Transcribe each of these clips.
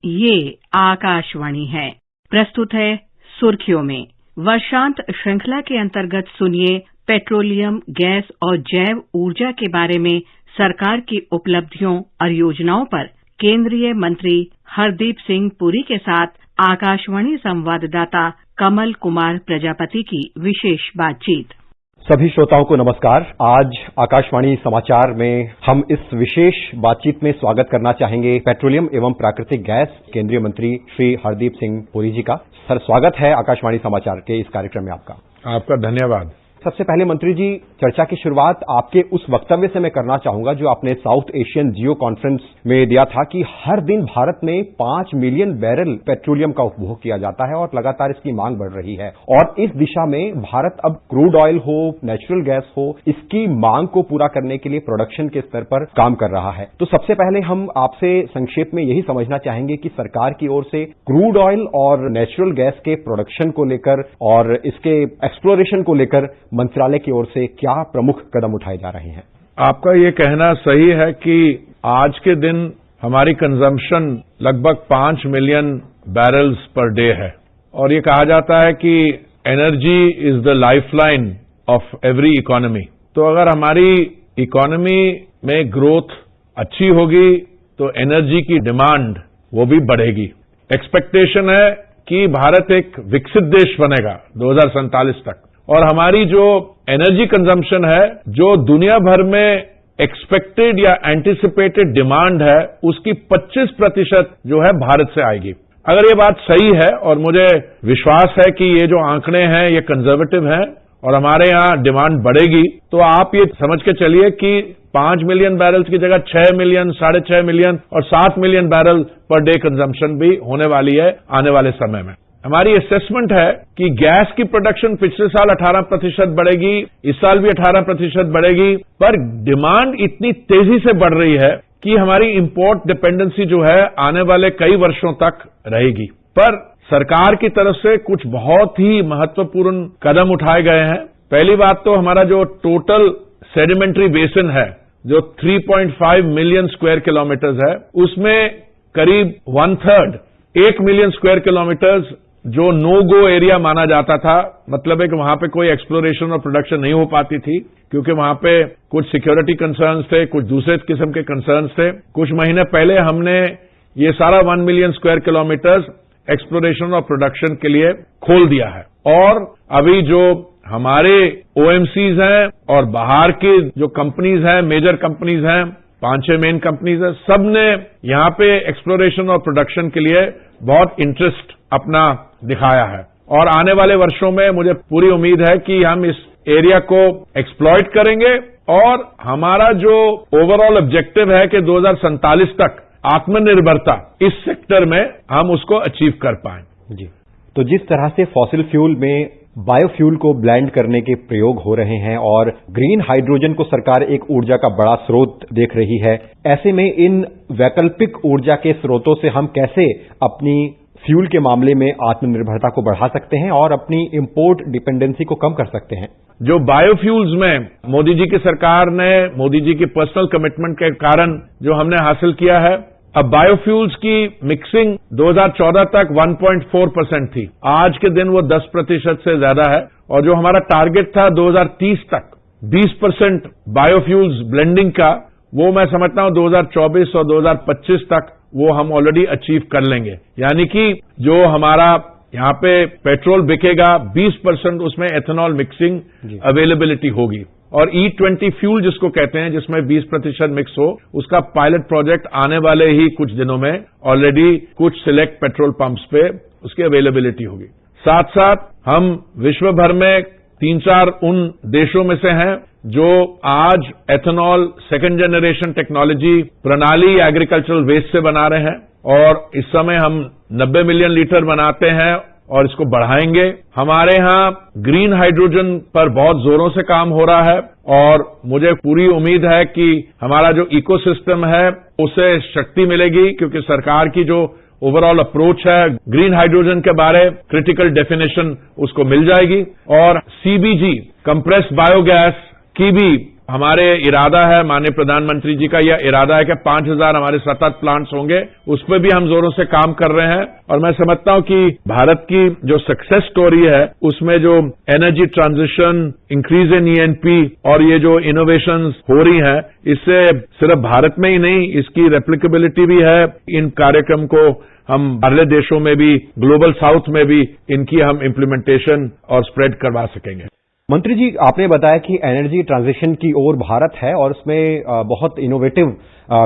ये आकाशवाणी है। प्रस्तुत है सुर्खियों में। वर्षांत श्रृंखला के अंतर्गत सुनिए पेट्रोलियम, गैस और जैव ऊर्जा के बारे में सरकार की उपलब्धियों और योजनाओं पर केंद्रीय मंत्री हरदीप सिंह पुरी के साथ आकाशवाणी संवाददाता कमल कुमार प्रजापति की विशेष बातचीत। सभी श्रोताओं को नमस्कार। आज आकाशवाणी समाचार में हम इस विशेष बातचीत में स्वागत करना चाहेंगे पेट्रोलियम एवं प्राकृतिक गैस केंद्रीय मंत्री श्री हरदीप सिंह पुरी जी का। सर, स्वागत है आकाशवाणी समाचार के इस कार्यक्रम में आपका। आपका धन्यवाद। सबसे पहले मंत्री जी, चर्चा की शुरुआत आपके उस वक्तव्य से मैं करना चाहूंगा जो आपने साउथ एशियन जियो कॉन्फ्रेंस में दिया था कि हर दिन भारत में 5 मिलियन बैरल पेट्रोलियम का उपभोग किया जाता है और लगातार इसकी मांग बढ़ रही है और इस दिशा में भारत अब क्रूड ऑयल हो, नेचुरल गैस हो, इसकी मांग को पूरा करने के लिए प्रोडक्शन के स्तर पर काम कर रहा है। तो सबसे पहले हम आपसे संक्षेप में यही समझना चाहेंगे कि सरकार की ओर से क्रूड ऑयल और नेचुरल गैस के प्रोडक्शन को लेकर और इसके एक्सप्लोरेशन को लेकर मंत्रालय की ओर से क्या प्रमुख कदम उठाए जा रहे हैं? आपका ये कहना सही है कि आज के दिन हमारी कंजम्पशन लगभग 5 मिलियन बैरल्स पर डे है और ये कहा जाता है कि energy is the lifeline of every economy. तो अगर हमारी इकोनॉमी में ग्रोथ अच्छी होगी तो एनर्जी की डिमांड वो भी बढ़ेगी। एक्सपेक्टेशन है कि भारत एक विकसित देश बनेगा 2047 तक और हमारी जो एनर्जी कंजम्पशन है, जो दुनिया भर में एक्सपेक्टेड या एंटिसिपेटेड डिमांड है, उसकी 25% जो है भारत से आएगी। अगर ये बात सही है और मुझे विश्वास है कि ये जो आंकड़े हैं ये कंजर्वेटिव हैं और हमारे यहां डिमांड बढ़ेगी, तो आप ये समझ के चलिए कि 5 मिलियन बैरल्स की जगह 6 मिलियन, 6.5 मिलियन और 7 million barrel per day consumption भी होने वाली है आने वाले समय में। हमारी असेसमेंट है कि गैस की प्रोडक्शन पिछले साल 18% बढ़ेगी, इस साल भी 18% बढ़ेगी, पर डिमांड इतनी तेजी से बढ़ रही है कि हमारी इंपोर्ट डिपेंडेंसी जो है आने वाले कई वर्षों तक रहेगी। पर सरकार की तरफ से कुछ बहुत ही महत्वपूर्ण कदम उठाए गए हैं। पहली बात तो हमारा जो टोटल सेडिमेंट्री बेसिन है, जो 3.5 मिलियन स्क्वायर किलोमीटर्स है, उसमें करीब 1/3 मिलियन स्क्वायर किलोमीटर्स जो नो गो एरिया माना जाता था, मतलब है कि वहां पे कोई एक्सप्लोरेशन और प्रोडक्शन नहीं हो पाती थी क्योंकि वहां पे कुछ सिक्योरिटी कंसर्न्स थे, कुछ दूसरे किस्म के कंसर्न्स थे। कुछ महीने पहले हमने ये सारा 1 मिलियन स्क्वायर किलोमीटर्स एक्सप्लोरेशन और प्रोडक्शन के लिए खोल दिया है और अभी जो हमारे ओएमसीज हैं और बाहर की जो कंपनीज हैं, मेजर कंपनीज हैं, 5-6 मेन कंपनीज है, सबने यहां पे एक्सप्लोरेशन और प्रोडक्शन के लिए बहुत इंटरेस्ट अपना दिखाया है और आने वाले वर्षों में मुझे पूरी उम्मीद है कि हम इस एरिया को एक्सप्लॉइट करेंगे और हमारा जो ओवरऑल ऑब्जेक्टिव है कि 2047 तक आत्मनिर्भरता इस सेक्टर में हम उसको अचीव कर पाएं। जी, तो जिस तरह से फॉसिल फ्यूल में बायोफ्यूल को ब्लेंड करने के प्रयोग हो रहे हैं और ग्रीन हाइड्रोजन को सरकार एक ऊर्जा का बड़ा स्रोत देख रही है, ऐसे में इन वैकल्पिक ऊर्जा के स्रोतों से हम कैसे अपनी फ्यूल के मामले में आत्मनिर्भरता को बढ़ा सकते हैं और अपनी इंपोर्ट डिपेंडेंसी को कम कर सकते हैं? जो बायोफ्यूल्स में मोदी जी की सरकार ने, मोदी जी की पर्सनल कमिटमेंट के कारण जो हमने हासिल किया है, अब बायोफ्यूल्स की मिक्सिंग 2014 तक 1.4% थी, आज के दिन वो 10% से ज्यादा है और जो हमारा टारगेट था 2030 तक 20% बायोफ्यूल्स ब्लेंडिंग का, वो मैं समझता हूं 2024 और 2025 तक वो हम ऑलरेडी अचीव कर लेंगे। यानी कि जो हमारा यहां पे पेट्रोल बिकेगा 20% उसमें एथेनॉल मिक्सिंग अवेलेबिलिटी होगी और E20 फ्यूल जिसको कहते हैं, जिसमें 20% मिक्स हो, उसका पायलट प्रोजेक्ट आने वाले ही कुछ दिनों में ऑलरेडी कुछ सिलेक्ट पेट्रोल पंप्स पे उसकी अवेलेबिलिटी होगी। साथ साथ हम विश्व भर में 3-4 उन देशों में से हैं जो आज एथेनॉल सेकेंड जनरेशन टेक्नोलॉजी प्रणाली एग्रीकल्चरल वेस्ट से बना रहे हैं और इस समय हम 90 मिलियन लीटर बनाते हैं और इसको बढ़ाएंगे। हमारे यहां ग्रीन हाइड्रोजन पर बहुत जोरों से काम हो रहा है और मुझे पूरी उम्मीद है कि हमारा जो इकोसिस्टम है उसे शक्ति मिलेगी क्योंकि सरकार की जो ओवरऑल अप्रोच है ग्रीन हाइड्रोजन के बारे क्रिटिकल डेफिनेशन उसको मिल जाएगी और सीबीजी कंप्रेस्ड बायोगैस की भी हमारे इरादा है, माननीय प्रधानमंत्री जी का यह इरादा है कि 5,000 हमारे सतत प्लांट्स होंगे, उस पर भी हम जोरों से काम कर रहे हैं। और मैं समझता हूं कि भारत की जो सक्सेस स्टोरी है उसमें जो energy transition, increase in ENP और ये जो इनोवेशंस हो रही हैं, इससे सिर्फ भारत में ही नहीं, इसकी रेप्लिकेबिलिटी भी है। इन कार्यक्रम को हम बाहरले देशों में भी, ग्लोबल साउथ में भी इनकी हम इम्प्लीमेंटेशन और स्प्रेड करवा सकेंगे। मंत्री जी, आपने बताया कि एनर्जी ट्रांजिशन की ओर भारत है और उसमें बहुत इनोवेटिव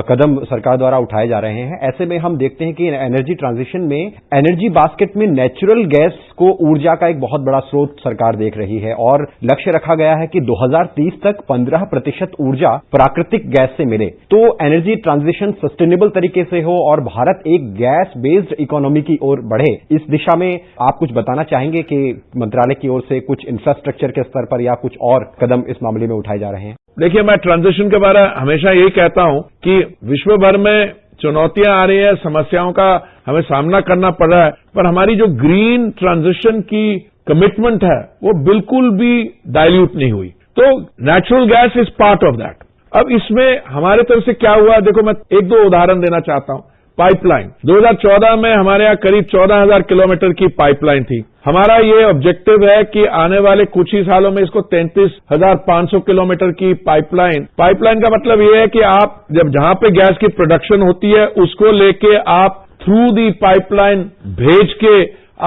कदम सरकार द्वारा उठाए जा रहे हैं। ऐसे में हम देखते हैं कि एनर्जी ट्रांजिशन में एनर्जी बास्केट में नेचुरल गैस को ऊर्जा का एक बहुत बड़ा स्रोत सरकार देख रही है और लक्ष्य रखा गया है कि 2030 तक 15% ऊर्जा प्राकृतिक गैस से मिले। तो एनर्जी ट्रांजिशन सस्टेनेबल तरीके से हो और भारत एक गैस बेस्ड इकोनॉमी की ओर बढ़े, इस दिशा में आप कुछ बताना चाहेंगे कि मंत्रालय की ओर से कुछ इंफ्रास्ट्रक्चर के स्तर पर या कुछ और कदम इस मामले में उठाए जा रहे हैं? देखिए, मैं ट्रांजिशन के बारे में हमेशा यही कहता हूं कि विश्व भर में चुनौतियां आ रही है, समस्याओं का हमें सामना करना पड़ रहा है, पर हमारी जो ग्रीन ट्रांजिशन की कमिटमेंट है वो बिल्कुल भी डाइल्यूट नहीं हुई। तो natural gas is part of that. अब इसमें हमारे तरफ से क्या हुआ, देखो मैं एक दो उदाहरण देना चाहता हूं। पाइपलाइन 2014 में हमारे यहां करीब 14,000 किलोमीटर की पाइपलाइन थी। हमारा ये ऑब्जेक्टिव है कि आने वाले कुछ ही सालों में इसको 33,500 किलोमीटर की पाइपलाइन का मतलब ये है कि आप जब जहां पे गैस की प्रोडक्शन होती है उसको लेके आप थ्रू दी पाइपलाइन भेज के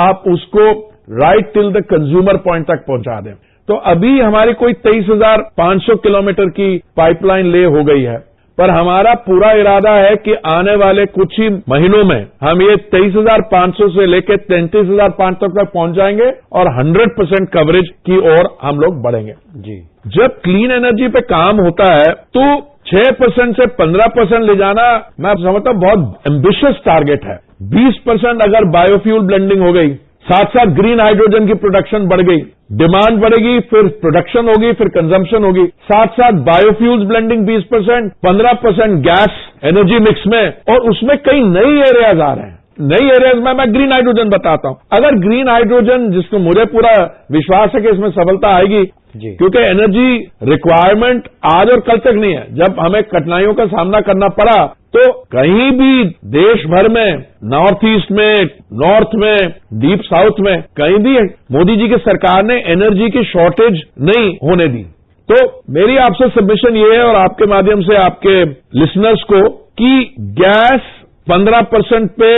आप उसको right till the consumer point तक पहुंचा दें। तो अभी हमारी कोई 23,500 किलोमीटर की पाइपलाइन ले हो गई है, पर हमारा पूरा इरादा है कि आने वाले कुछ ही महीनों में हम ये 23,500 से लेकर 33,500 तक पहुंच जाएंगे और 100% कवरेज की ओर हम लोग बढ़ेंगे। जी, जब क्लीन एनर्जी पे काम होता है तो 6% से 15% ले जाना मैं समझता हूं बहुत एम्बिशियस टारगेट है। 20% अगर बायोफ्यूल ब्लेंडिंग हो गई, साथ साथ ग्रीन हाइड्रोजन की प्रोडक्शन बढ़ गई, डिमांड बढ़ेगी, फिर प्रोडक्शन होगी, फिर कंजम्पशन होगी, साथ साथ biofuels blending 20%, 15% gas energy mix में, और उसमें कई नई एरियाज आ रहे हैं। नई एरियाज में मैं ग्रीन हाइड्रोजन बताता हूं। अगर ग्रीन हाइड्रोजन, जिसको मुझे पूरा विश्वास है कि इसमें सफलता आएगी, क्योंकि एनर्जी रिक्वायरमेंट आज और कल तक नहीं है। जब हमें कठिनाइयों का सामना करना पड़ा तो कहीं भी देश भर में, नॉर्थ ईस्ट में, नॉर्थ में, डीप साउथ में, कहीं भी मोदी जी की सरकार ने एनर्जी की शॉर्टेज नहीं होने दी। तो मेरी आपसे सबमिशन ये है और आपके माध्यम से आपके लिसनर्स को कि गैस 15% पे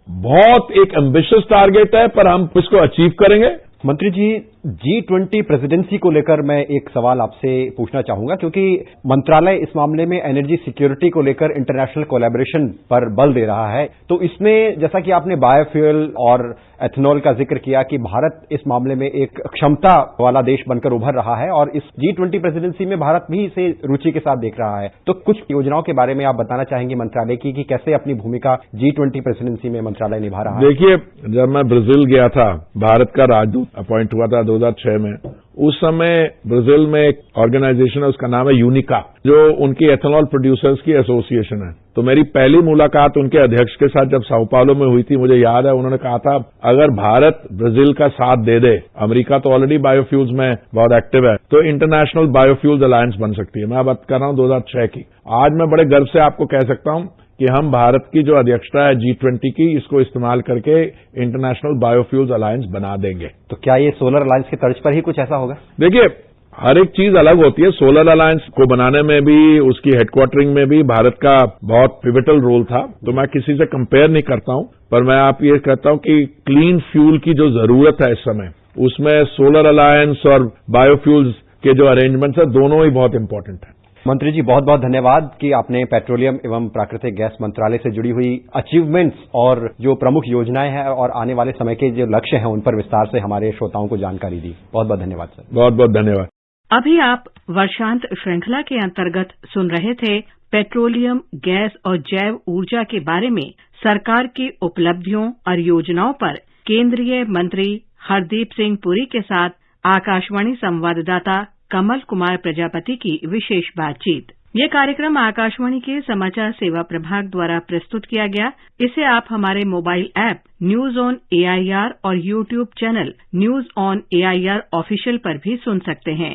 बहुत एक एम्बिशियस टारगेट है, पर हम इसको अचीव करेंगे। मंत्री जी, G20 प्रेसिडेंसी को लेकर मैं एक सवाल आपसे पूछना चाहूंगा, क्योंकि मंत्रालय इस मामले में एनर्जी सिक्योरिटी को लेकर इंटरनेशनल कोलैबोरेशन पर बल दे रहा है। तो इसमें जैसा कि आपने बायोफ्यूल और एथेनॉल का जिक्र किया कि भारत इस मामले में एक क्षमता वाला देश बनकर उभर रहा है और इस G20 प्रेसिडेंसी में भारत भी इसे रुचि के साथ देख रहा है। तो कुछ योजनाओं के बारे में आप बताना चाहेंगे मंत्रालय की कि कैसे अपनी भूमिका G20 प्रेसिडेंसी में मंत्रालय निभा रहा है? देखिए, जब मैं ब्राजील गया था, भारत का राजदूत अपॉइंट हुआ था 2006 में, उस समय ब्राजील में एक ऑर्गेनाइजेशन है, उसका नाम है यूनिका, जो उनकी एथेनॉल प्रोड्यूसर्स की एसोसिएशन है। तो मेरी पहली मुलाकात उनके अध्यक्ष के साथ जब साओ पाउलो में हुई थी, मुझे याद है उन्होंने कहा था अगर भारत ब्राजील का साथ दे दे, अमेरिका तो ऑलरेडी बायोफ्यूल्स में बहुत एक्टिव है, तो इंटरनेशनल बायोफ्यूल्स अलायंस बन सकती है। मैं बात कर रहा हूं 2006 की। आज मैं बड़े गर्व से आपको कह सकता हूं कि हम भारत की जो अध्यक्षता है G20 की, इसको इस्तेमाल करके इंटरनेशनल बायोफ्यूल्स अलायंस बना देंगे। तो क्या ये सोलर अलायंस की तर्ज पर ही कुछ ऐसा होगा? देखिए, हर एक चीज अलग होती है। सोलर अलायंस को बनाने में भी, उसकी हेडक्वार्टरिंग में भी भारत का बहुत पिवटल रोल था। तो मैं किसी से कंपेयर नहीं करता हूं, पर मैं आप ये कहता हूं कि क्लीन फ्यूल की जो जरूरत है इस समय, उसमें सोलर अलायंस और बायोफ्यूल्स के जो अरेंजमेंट्स है, दोनों ही बहुत इंपॉर्टेंट है। मंत्री जी, बहुत बहुत धन्यवाद कि आपने पेट्रोलियम एवं प्राकृतिक गैस मंत्रालय से जुड़ी हुई अचीवमेंट्स और जो प्रमुख योजनाएं हैं और आने वाले समय के जो लक्ष्य हैं उन पर विस्तार से हमारे श्रोताओं को जानकारी दी। बहुत बहुत धन्यवाद सर। बहुत बहुत धन्यवाद। अभी आप वर्षांत श्रृंखला के अंतर्गत सुन रहे थे पेट्रोलियम, गैस और जैव ऊर्जा के बारे में सरकार की उपलब्धियों और योजनाओं पर केंद्रीय मंत्री हरदीप सिंह पुरी के साथ आकाशवाणी संवाददाता कमल कुमार प्रजापति की विशेष बातचीत। ये कार्यक्रम आकाशवाणी के समाचार सेवा प्रभाग द्वारा प्रस्तुत किया गया। इसे आप हमारे mobile app news on AIR और YouTube channel news on AIR official पर भी सुन सकते हैं।